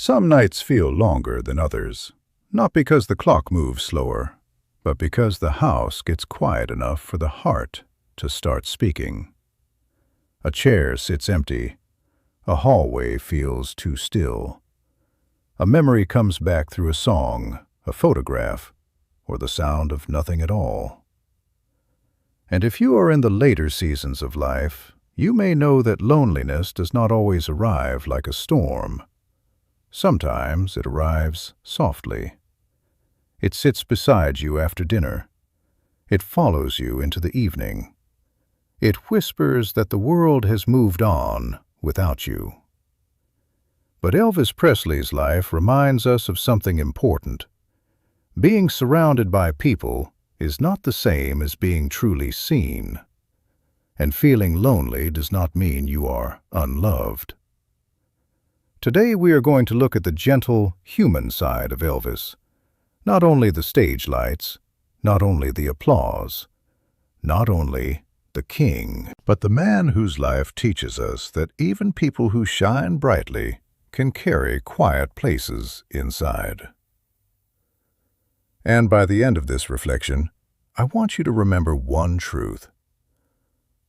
Some nights feel longer than others, not because the clock moves slower, but because the house gets quiet enough for the heart to start speaking. A chair sits empty. A hallway feels too still. A memory comes back through a song, a photograph, or the sound of nothing at all. And if you are in the later seasons of life, you may know that loneliness does not always arrive like a storm. Sometimes it arrives softly. It sits beside you after dinner. It follows you into the evening. It whispers that the world has moved on without you. But Elvis Presley's life reminds us of something important. Being surrounded by people is not the same as being truly seen. And feeling lonely does not mean you are unloved. Today we are going to look at the gentle, human side of Elvis. Not only the stage lights, not only the applause, not only the king, but the man whose life teaches us that even people who shine brightly can carry quiet places inside. And by the end of this reflection, I want you to remember one truth.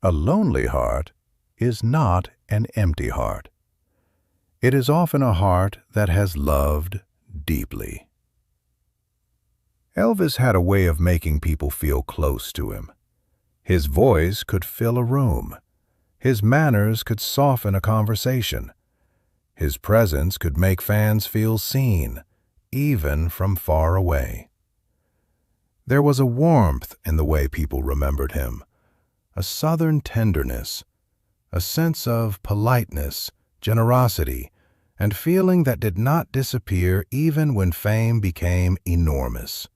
A lonely heart is not an empty heart. It is often a heart that has loved deeply. Elvis had a way of making people feel close to him. His voice could fill a room. His manners could soften a conversation. His presence could make fans feel seen, even from far away. There was a warmth in the way people remembered him, a southern tenderness, a sense of politeness, generosity, and feeling that did not disappear even when fame became enormous.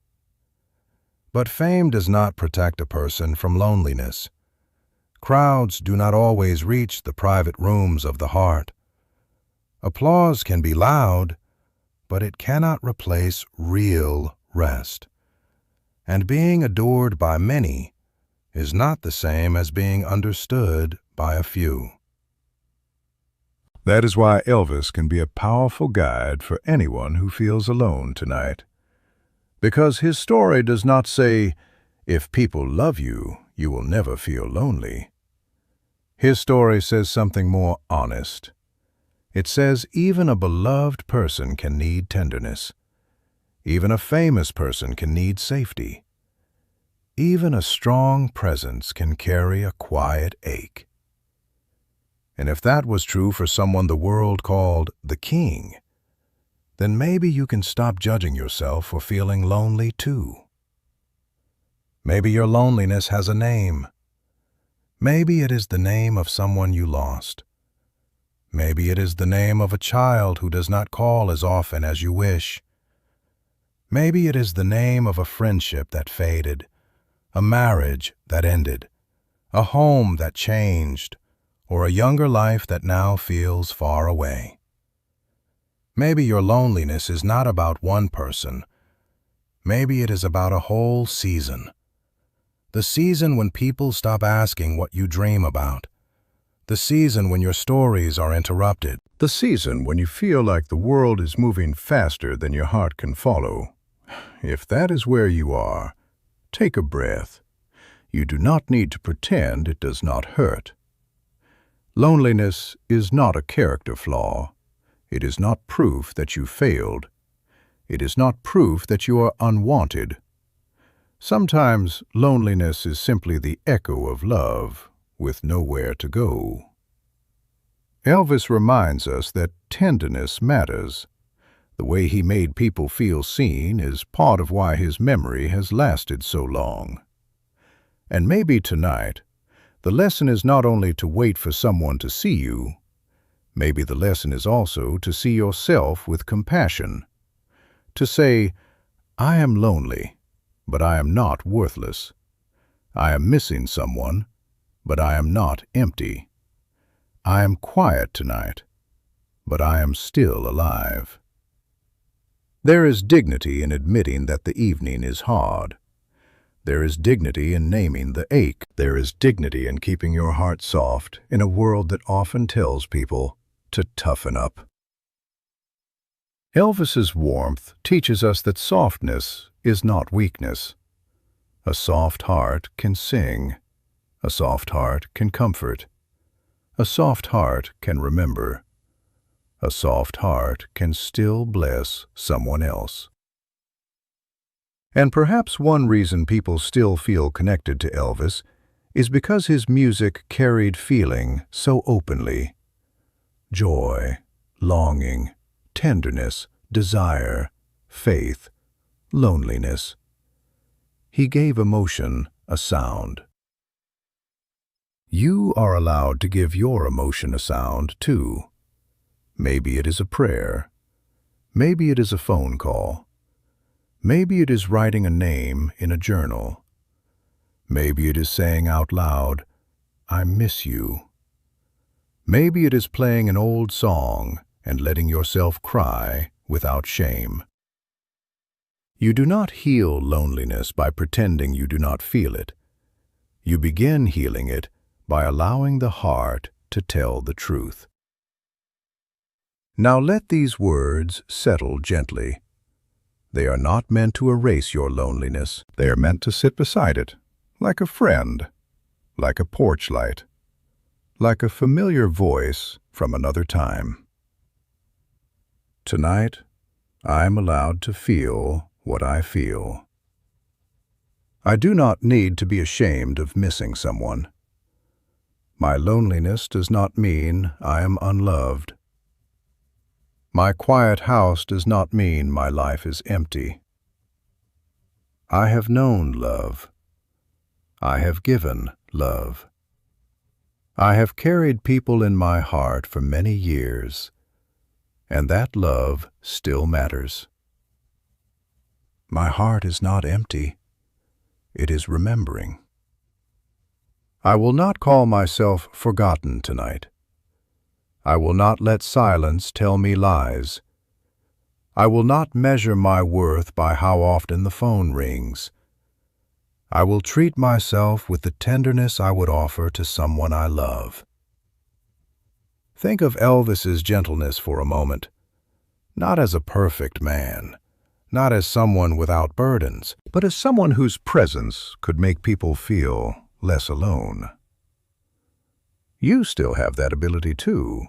But fame does not protect a person from loneliness. Crowds do not always reach the private rooms of the heart. Applause can be loud, but it cannot replace real rest. And being adored by many is not the same as being understood by a few. That is why Elvis can be a powerful guide for anyone who feels alone tonight. Because his story does not say, if people love you, you will never feel lonely. His story says something more honest. It says even a beloved person can need tenderness. Even a famous person can need safety. Even a strong presence can carry a quiet ache. And if that was true for someone the world called the king, then maybe you can stop judging yourself for feeling lonely too. Maybe your loneliness has a name. Maybe it is the name of someone you lost. Maybe it is the name of a child who does not call as often as you wish. Maybe it is the name of a friendship that faded, a marriage that ended, a home that changed, or a younger life that now feels far away. Maybe your loneliness is not about one person. Maybe it is about a whole season. The season when people stop asking what you dream about. The season when your stories are interrupted. The season when you feel like the world is moving faster than your heart can follow. If that is where you are, take a breath. You do not need to pretend it does not hurt. Loneliness is not a character flaw. It is not proof that you failed. It is not proof that you are unwanted. Sometimes loneliness is simply the echo of love with nowhere to go. Elvis reminds us that tenderness matters. The way he made people feel seen is part of why his memory has lasted so long. And maybe tonight, the lesson is not only to wait for someone to see you. Maybe the lesson is also to see yourself with compassion. To say, I am lonely, but I am not worthless. I am missing someone, but I am not empty. I am quiet tonight, but I am still alive. There is dignity in admitting that the evening is hard. There is dignity in naming the ache. There is dignity in keeping your heart soft in a world that often tells people to toughen up. Elvis's warmth teaches us that softness is not weakness. A soft heart can sing. A soft heart can comfort. A soft heart can remember. A soft heart can still bless someone else. And perhaps one reason people still feel connected to Elvis is because his music carried feeling so openly. Joy, longing, tenderness, desire, faith, loneliness. He gave emotion a sound. You are allowed to give your emotion a sound, too. Maybe it is a prayer. Maybe it is a phone call. Maybe it is writing a name in a journal. Maybe it is saying out loud, "I miss you." Maybe it is playing an old song and letting yourself cry without shame. You do not heal loneliness by pretending you do not feel it. You begin healing it by allowing the heart to tell the truth. Now let these words settle gently. They are not meant to erase your loneliness. They are meant to sit beside it, like a friend, like a porch light, like a familiar voice from another time. Tonight, I'm allowed to feel what I feel. I do not need to be ashamed of missing someone. My loneliness does not mean I am unloved. My quiet house does not mean my life is empty. I have known love. I have given love. I have carried people in my heart for many years, and that love still matters. My heart is not empty. It is remembering. I will not call myself forgotten tonight. I will not let silence tell me lies. I will not measure my worth by how often the phone rings. I will treat myself with the tenderness I would offer to someone I love. Think of Elvis's gentleness for a moment, not as a perfect man, not as someone without burdens, but as someone whose presence could make people feel less alone. You still have that ability too.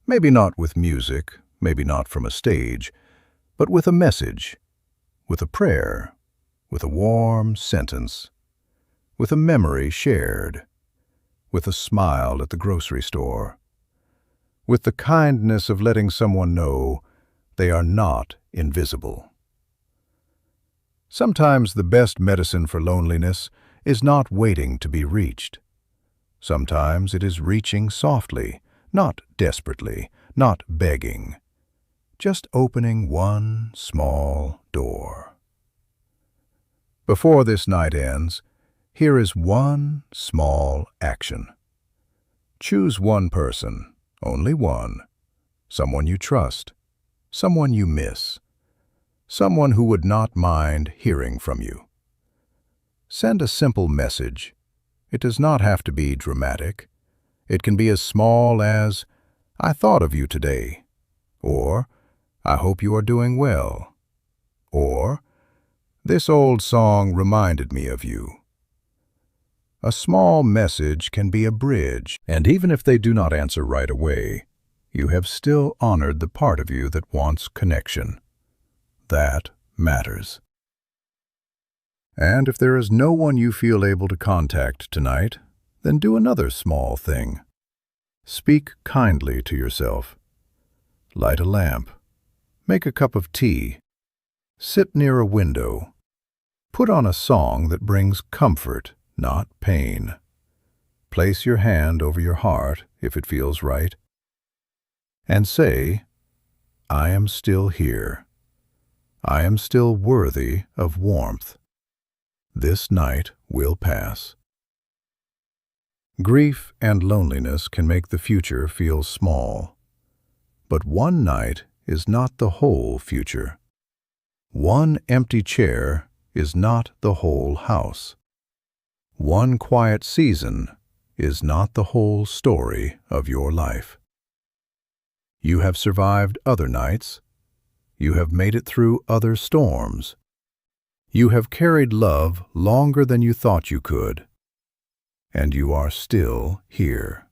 Maybe not with music, maybe not from a stage, but with a message, with a prayer, with a warm sentence, with a memory shared, with a smile at the grocery store, with the kindness of letting someone know they are not invisible. Sometimes the best medicine for loneliness is not waiting to be reached. Sometimes it is reaching softly, not desperately, not begging, just opening one small door. Before this night ends, here is one small action. Choose one person, only one, someone you trust, someone you miss, someone who would not mind hearing from you. Send a simple message. It does not have to be dramatic. It can be as small as, "I thought of you today," or "I hope you are doing well," or "This old song reminded me of you." A small message can be a bridge, and even if they do not answer right away, you have still honored the part of you that wants connection. That matters. And if there is no one you feel able to contact tonight, then do another small thing. Speak kindly to yourself. Light a lamp. Make a cup of tea. Sit near a window. Put on a song that brings comfort, not pain. Place your hand over your heart if it feels right. And say, "I am still here. I am still worthy of warmth. This night will pass." Grief and loneliness can make the future feel small. But one night is not the whole future. One empty chair is not the whole house. One quiet season is not the whole story of your life. You have survived other nights, You have made it through other storms. You have carried love longer than you thought you could. And you are still here.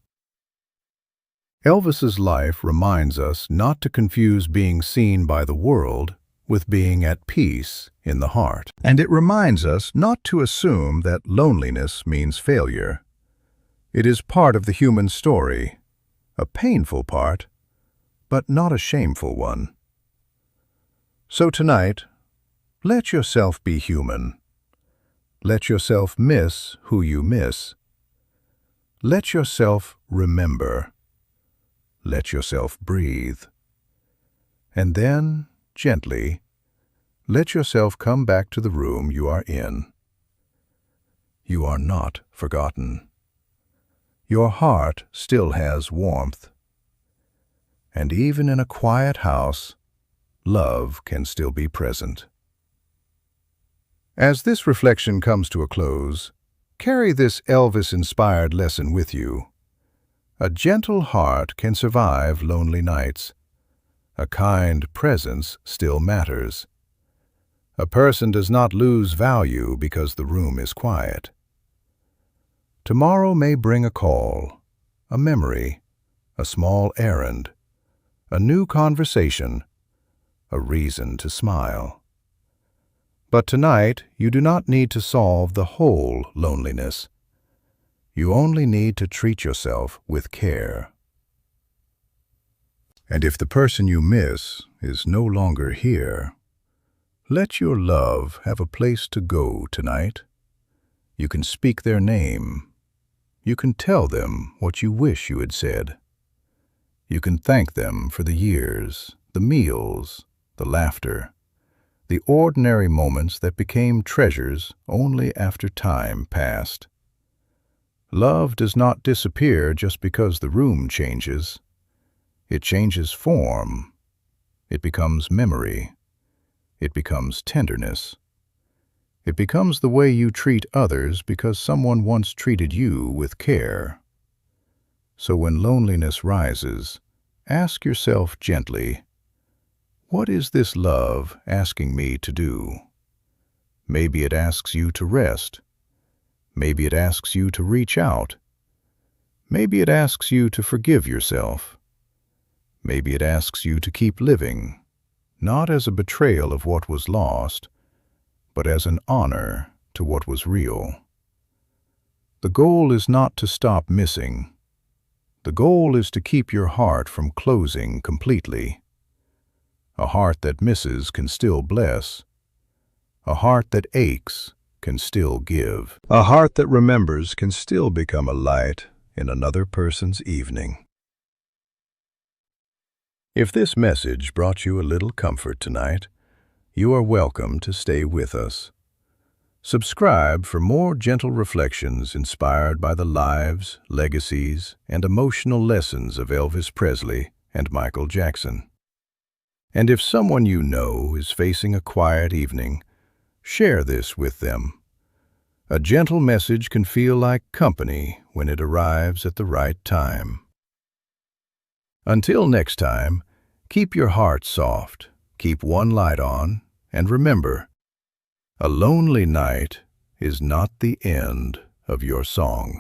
Elvis's life reminds us not to confuse being seen by the world with being at peace in the heart. And it reminds us not to assume that loneliness means failure. It is part of the human story, a painful part, but not a shameful one. So tonight, let yourself be human. Let yourself miss who you miss. Let yourself remember. Let yourself breathe. And then, gently, let yourself come back to the room you are in. You are not forgotten. Your heart still has warmth. And even in a quiet house, love can still be present. As this reflection comes to a close, carry this Elvis-inspired lesson with you. A gentle heart can survive lonely nights. A kind presence still matters. A person does not lose value because the room is quiet. Tomorrow may bring a call, a memory, a small errand, a new conversation, a reason to smile. But tonight, you do not need to solve the whole loneliness. You only need to treat yourself with care. And if the person you miss is no longer here, let your love have a place to go tonight. You can speak their name. You can tell them what you wish you had said. You can thank them for the years, the meals, the laughter, the ordinary moments that became treasures only after time passed. Love does not disappear just because the room changes. It changes form. It becomes memory. It becomes tenderness. It becomes the way you treat others because someone once treated you with care. So when loneliness rises, ask yourself gently, what is this love asking me to do? Maybe it asks you to rest. Maybe it asks you to reach out. Maybe it asks you to forgive yourself. Maybe it asks you to keep living, not as a betrayal of what was lost, but as an honor to what was real. The goal is not to stop missing. The goal is to keep your heart from closing completely. A heart that misses can still bless. A heart that aches can still give. A heart that remembers can still become a light in another person's evening. If this message brought you a little comfort tonight, you are welcome to stay with us. Subscribe for more gentle reflections inspired by the lives, legacies, and emotional lessons of Elvis Presley and Michael Jackson. And if someone you know is facing a quiet evening, share this with them. A gentle message can feel like company when it arrives at the right time. Until next time, keep your heart soft, keep one light on, and remember, a lonely night is not the end of your song.